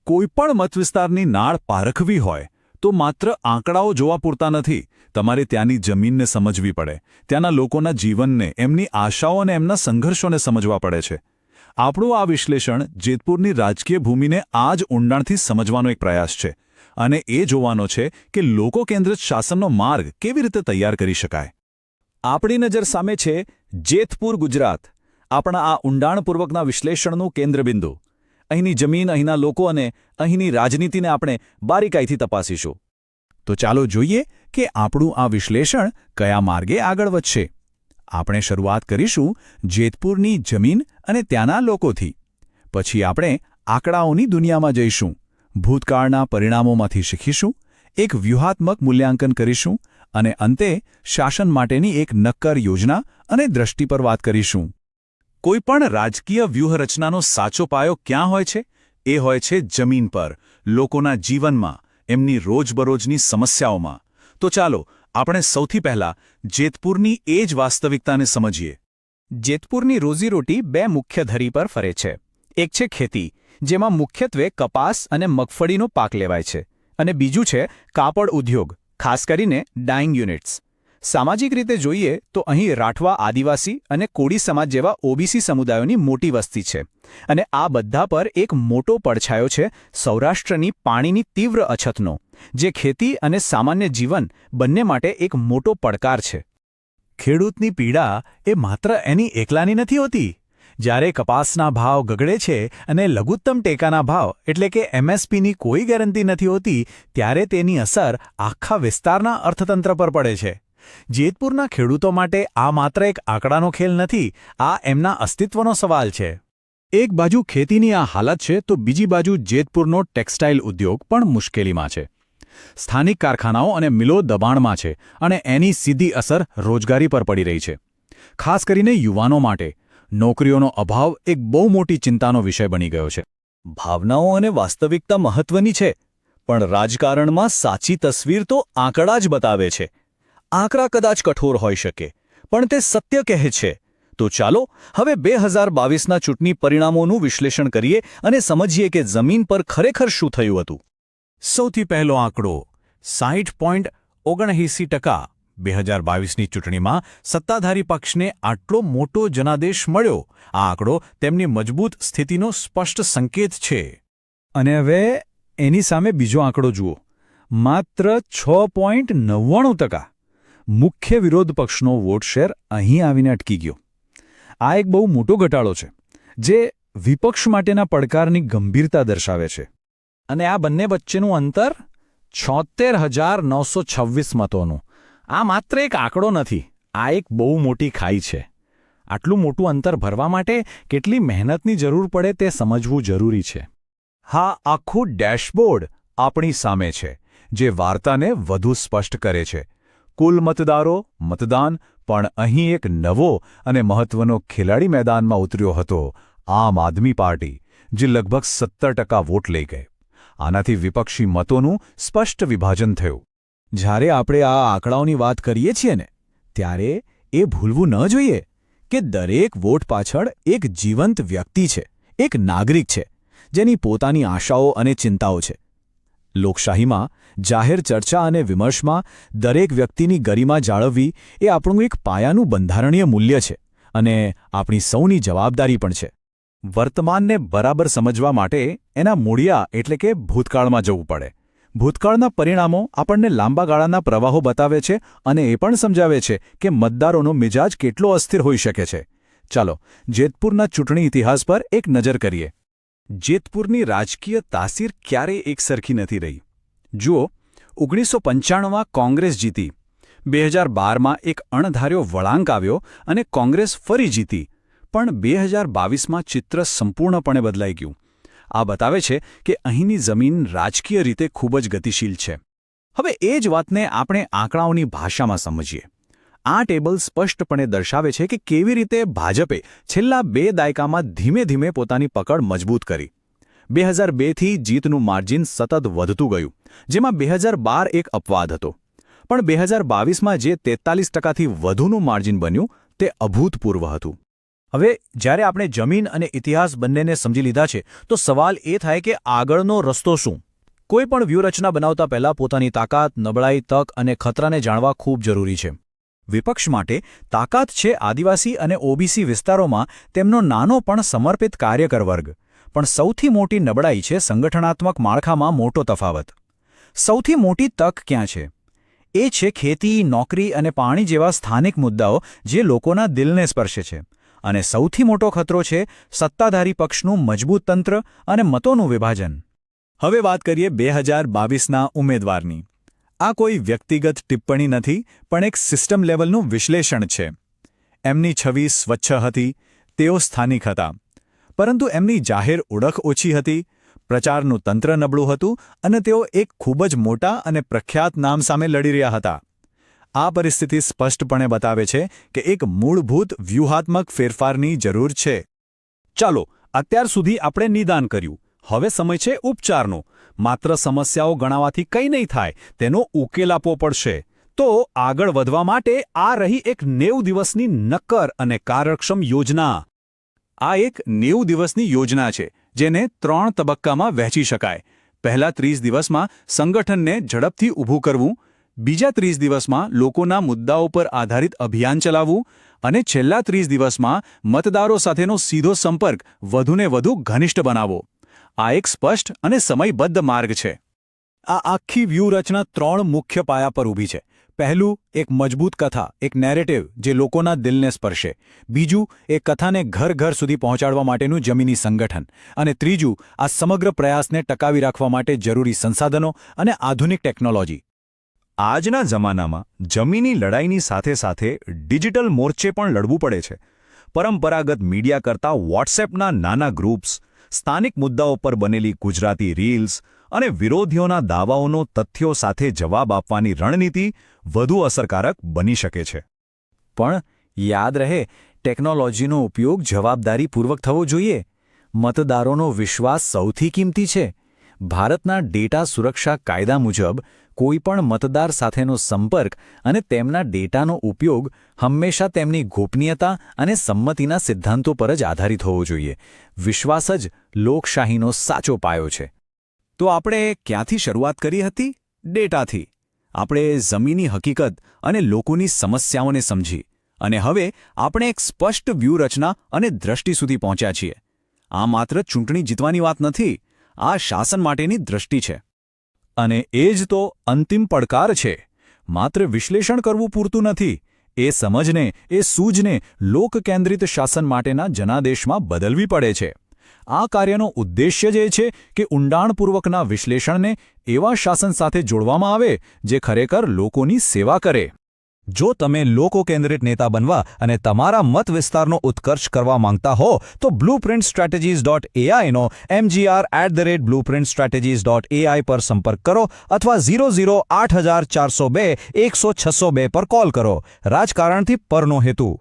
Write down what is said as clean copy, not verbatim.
કોઈપણ મતવિસ્તારની નાળ પારખવી હોય તો માત્ર આંકડાઓ જોવા પૂરતા નથી. તમારે ત્યાંની જમીનને સમજવી પડે, ત્યાંના લોકોના જીવનને, એમની આશાઓ અને એમના સંઘર્ષોને સમજવા પડે છે. આપણું આ વિશ્લેષણ જેતપુરની રાજકીય ભૂમિને આ જ ઊંડાણથી સમજવાનો એક પ્રયાસ છે અને એ જોવાનો છે કે લોકો કેન્દ્રિત શાસનનો માર્ગ કેવી રીતે તૈયાર કરી શકાય. આપણી નજર સામે છે જેતપુર, ગુજરાત, આપણા આ ઊંડાણપૂર્વકના વિશ્લેષણનું કેન્દ્રબિંદુ. અહીંની જમીન, અહીંના લોકો અને અહીંની રાજનીતિને આપણે બારીકાઈથી તપાસીશું. તો ચાલો જોઈએ કે આપણું આ વિશ્લેષણ કયા માર્ગે આગળ વધશે. આપણે શરૂઆત કરીશું જેતપુરની જમીન અને ત્યાંના લોકોથી. પછી આપણે આંકડાઓની દુનિયામાં જઈશું, ભૂતકાળના પરિણામોમાંથી શીખીશું, એક વ્યૂહાત્મક મૂલ્યાંકન કરીશું અને અંતે શાસન માટેની એક નક્કર યોજના અને દ્રષ્ટિ પર વાત કરીશું. કોઈપણ રાજકીય વ્યૂહરચનાનો સાચો પાયો ક્યાં હોય છે? એ હોય છે જમીન પર, લોકોના જીવનમાં, એમની રોજબરોજની સમસ્યાઓમાં. તો ચાલો આપણે સૌથી પહેલા જેતપુરની એ જ વાસ્તવિકતાને સમજીએ. જેતપુરની રોજીરોટી બે મુખ્ય ધરી પર ફરે છે. એક છે ખેતી, જેમાં મુખ્યત્વે કપાસ અને મગફળીનો પાક લેવાય છે, અને બીજું છે કાપડ ઉદ્યોગ, ખાસ કરીને ડાઇંગ યુનિટ્સ. સામાજિક રીતે જોઈએ તો અહીં રાઠવા આદિવાસી અને કોળી સમાજ જેવા ઓબીસી સમુદાયોની મોટી વસ્તી છે, અને આ બધા પર એક મોટો પડછાયો છે સૌરાષ્ટ્રની પાણીની તીવ્ર અછતનો, જે ખેતી અને સામાન્ય જીવન બંને માટે એક મોટો પડકાર છે. ખેડૂતની પીડા એ માત્ર એની એકલાની નથી હોતી. જ્યારે કપાસના ભાવ ગગડે છે અને લઘુત્તમ ટેકાના ભાવ એટલે કે એમએસપીની કોઈ ગેરંટી નથી હોતી, ત્યારે તેની અસર આખા વિસ્તારના અર્થતંત્ર પર પડે છે. જેતપુરના ખેડૂતો માટે આ માત્ર એક આંકડાનો ખેલ નથી, આ એમના અસ્તિત્વનો સવાલ છે. એક બાજુ ખેતીની આ હાલત છે તો બીજી બાજુ જેતપુરનો ટેક્સટાઇલ ઉદ્યોગ પણ મુશ્કેલીમાં છે. સ્થાનિક કારખાનાઓ અને મિલો દબાણમાં છે અને એની સીધી અસર રોજગારી પર પડી રહી છે. ખાસ કરીને યુવાનો માટે નોકરીઓનો અભાવ એક બહુ મોટી ચિંતાનો વિષય બની ગયો છે. ભાવનાઓ અને વાસ્તવિકતા મહત્વની છે, પણ રાજકારણમાં સાચી તસવીર તો આંકડા જ બતાવે છે. આંકડા કદાચ કઠોર હોઈ શકે, પણ તે સત્ય કહે છે. તો ચાલો હવે 2022ના ચૂંટણી પરિણામોનું વિશ્લેષણ કરીએ અને સમજીએ કે જમીન પર ખરેખર શું થયું હતું. સૌથી પહેલો આંકડો 60.79%. 2022ની ચૂંટણીમાં સત્તાધારી પક્ષને આટલો મોટો જનાદેશ મળ્યો. આ આંકડો તેમની મજબૂત સ્થિતિનો સ્પષ્ટ સંકેત છે. અને હવે એની સામે બીજો આંકડો જુઓ, માત્ર 6.99%. મુખ્ય વિરોધ પક્ષનો વોટ શેર અહીં આવીને અટકી ગયો. આ એક બહુ મોટો ઘટાડો છે, જે વિપક્ષ માટેના પડકારની ગંભીરતા દર્શાવે છે. અને આ બંને વચ્ચેનું અંતર 76,926 મતોનું. આ માત્ર એક આંકડો નથી, આ એક બહુ મોટી ખાઈ છે. આટલું મોટું અંતર ભરવા માટે કેટલી મહેનતની જરૂર પડે તે સમજવું જરૂરી છે. હા, આખું ડેશબોર્ડ આપણી સામે છે, જે વાર્તાને વધુ સ્પષ્ટ કરે છે. કુલ મતદારો, મતદાન, પણ અહીં એક નવો અને મહત્વનો ખેલાડી મેદાનમાં ઉતર્યો હતો, આમ આદમી પાર્ટી, જે લગભગ 70% વોટ લઈ ગઈ. આનાથી વિપક્ષી મતોનું સ્પષ્ટ વિભાજન થયું. જ્યારે આપણે આ આંકડાઓની વાત કરીએ છીએ ને, ત્યારે એ ભૂલવું ન જોઈએ કે દરેક વોટ પાછળ એક જીવંત વ્યક્તિ છે, એક નાગરિક છે, જેની પોતાની આશાઓ અને ચિંતાઓ છે. લોકશાહીમાં જાહેર ચર્ચા અને વિમર્શમાં દરેક વ્યક્તિની ગરિમા જાળવવી એ આપણું એક પાયાનું બંધારણીય મૂલ્ય છે અને આપણી સૌની જવાબદારી પણ છે. વર્તમાનને બરાબર સમજવા માટે એના મૂળિયા એટલે કે ભૂતકાળમાં જવું પડે. ભૂતકાળના પરિણામો આપણને લાંબા ગાળાના પ્રવાહો બતાવે છે અને એ પણ સમજાવે છે કે મતદારોનો મિજાજ કેટલો અસ્થિર હોઈ શકે છે. ચાલો જેતપુરના ચૂંટણી ઇતિહાસ પર એક નજર કરીએ. જેતપુરની રાજકીય તાસીર ક્યારેય એકસરખી નથી રહી. જુઓ, 1995માં કોંગ્રેસ જીતી, 2012માં એક અણધાર્યો વળાંક આવ્યો અને કોંગ્રેસ ફરી જીતી, પણ 2022માં ચિત્ર સંપૂર્ણપણે બદલાઈ ગયું. આ બતાવે છે કે અહીંની જમીન રાજકીય રીતે ખૂબ જ ગતિશીલ છે. હવે એ જ વાતને આપણે આંકડાઓની ભાષામાં સમજીએ. આ ટેબલ સ્પષ્ટપણે દર્શાવે છે કે કેવી રીતે ભાજપે છેલ્લા 2 દાયકામાં ધીમે ધીમે પોતાની પકડ મજબૂત કરી. 2002થી જીતનું માર્જિન સતત વધતું ગયું, જેમાં 2012 એક અપવાદ હતો. પણ 2022માં જે 43%થી વધુનું માર્જિન બન્યું તે અભૂતપૂર્વ હતું. હવે જ્યારે આપણે જમીન અને ઇતિહાસ બંનેને સમજી લીધા છે તો સવાલ એ થાય કે આગળનો રસ્તો શું? કોઈ પણ વ્યૂહરચના બનાવતા પહેલાં પોતાની તાકાત, નબળાઈ, તક અને ખતરાને જાણવા ખૂબ જરૂરી છે. વિપક્ષ માટે તાકાત છે આદિવાસી અને ઓબીસી વિસ્તારોમાં તેમનો નાનો પણ સમર્પિત કાર્યકર વર્ગ. પણ સૌથી મોટી નબળાઈ છે સંગઠનાત્મક માળખામાં મોટો તફાવત. સૌથી મોટી તક ક્યાં છે? એ છે ખેતી, નોકરી અને પાણી જેવા સ્થાનિક મુદ્દાઓ જે લોકોના દિલને સ્પર્શે છે. અને સૌથી મોટો ખતરો છે સત્તાધારી પક્ષનું મજબૂત તંત્ર અને મતોનું વિભાજન. હવે વાત કરીએ 2022ના ઉમેદવારની. આ કોઈ વ્યક્તિગત ટિપ્પણી નથી, પણ એક સિસ્ટમ લેવલનું વિશ્લેષણ છે. એમની છબી સ્વચ્છ હતી, તેઓ સ્થાનિક હતા. પરંતુ એમની જાહેર ઓળખ ઓછી હતી, પ્રચારનું તંત્ર નબળું હતું અને તેઓ એક ખૂબ જ મોટા અને પ્રખ્યાત નામ સામે લડી રહ્યા હતા. આ પરિસ્થિતિ સ્પષ્ટપણે બતાવે છે કે એક મૂળભૂત વ્યૂહાત્મક ફેરફારની જરૂર છે. ચાલો, અત્યાર સુધી આપણે નિદાન કર્યું. હવે સમય છે ઉપચારનો. માત્ર સમસ્યાઓ ગણાવાથી કંઈ નહીં થાય, તેનો ઉકેલ આપવો પડશે. તો આગળ વધવા માટે આ રહી એક 90 દિવસની નક્કર અને કાર્યક્ષમ યોજના. આ એક 90 દિવસની યોજના છે જેને 3 તબક્કામાં વહેંચી શકાય. પહેલા 30 દિવસમાં સંગઠનને ઝડપથી ઊભું કરવું, બીજા 30 દિવસમાં લોકોના મુદ્દાઓ પર આધારિત અભિયાન ચલાવવું અને છેલ્લા 30 દિવસમાં મતદારો સાથેનો સીધો સંપર્ક વધુને વધુ ઘનિષ્ઠ બનાવવો. આ એક સ્પષ્ટ અને સમયબદ્ધ માર્ગ છે. આ આખી વ્યૂહરચના 3 મુખ્ય પાયા પર ઊભી છે. પહેલું, એક મજબૂત કથા, એક નેરેટિવ જે લોકોના દિલને સ્પર્શે. બીજું, એ કથાને ઘર ઘર સુધી પહોંચાડવા માટેનું જમીની સંગઠન. અને ત્રીજું, આ સમગ્ર પ્રયાસને ટકાવી રાખવા માટે જરૂરી સંસાધનો અને આધુનિક ટેકનોલોજી. આજના જમાનામાં જમીની લડાઈની સાથે સાથે ડિજિટલ મોરચે પણ લડવું પડે છે. પરંપરાગત મીડિયા કરતાં વોટ્સએપના નાના ગ્રુપ્સ, સ્થાનિક મુદ્દાઓ પર બનેલી ગુજરાતી રીલ્સ અને વિરોધીઓના દાવાઓનો તથ્યો સાથે જવાબ આપવાની રણનીતિ વધુ અસરકારક બની શકે છે. પણ યાદ રહે, ટેકનોલોજીનો ઉપયોગ જવાબદારીપૂર્વક થવો જોઈએ. મતદારોનો વિશ્વાસ સૌથી કિંમતી છે. ભારતના ડેટા સુરક્ષા કાયદા મુજબ કોઈપણ મતદાર સાથેનો સંપર્ક અને તેમના ડેટાનો ઉપયોગ હંમેશા તેમની ગોપનીયતા અને સંમતિના સિદ્ધાંતો પર જ આધારિત હોવો જોઈએ. વિશ્વાસ જ લોકશાહીનો સાચો પાયો છે. તો આપણે ક્યાંથી શરૂઆત કરી હતી? ડેટાથી. આપણે જમીની હકીકત અને લોકોની સમસ્યાઓને સમજી અને હવે આપણે એક સ્પષ્ટ વ્યૂહરચના અને દ્રષ્ટિ સુધી પહોંચ્યા છીએ. આ માત્ર ચૂંટણી જીતવાની વાત નથી, આ શાસન માટેની દ્રષ્ટિ છે. અને એ જ તો અંતિમ પડકાર છે. માત્ર વિશ્લેષણ કરવું પૂરતું નથી, એ સમજને, એ સૂઝને લોકકેન્દ્રિત શાસન માટેના જનાદેશમાં બદલવી પડે છે. આ કાર્યનો ઉદ્દેશ્ય જ એ છે કે ઊંડાણપૂર્વકના વિશ્લેષણને એવા શાસન સાથે જોડવામાં આવે જે ખરેખર લોકોની સેવા કરે. જો તમે લોકો કેન્દ્રિત નેતા બનવા અને તમારા મત વિસ્તારનો ઉત્કર્ષ કરવા માંગતા હો તો blueprintstrategies.ai નો mgr@blueprintstrategies.ai પર સંપર્ક કરો અથવા 008402 100602 પર કોલ કરો. રાજકારણથી પરનો હેતુ.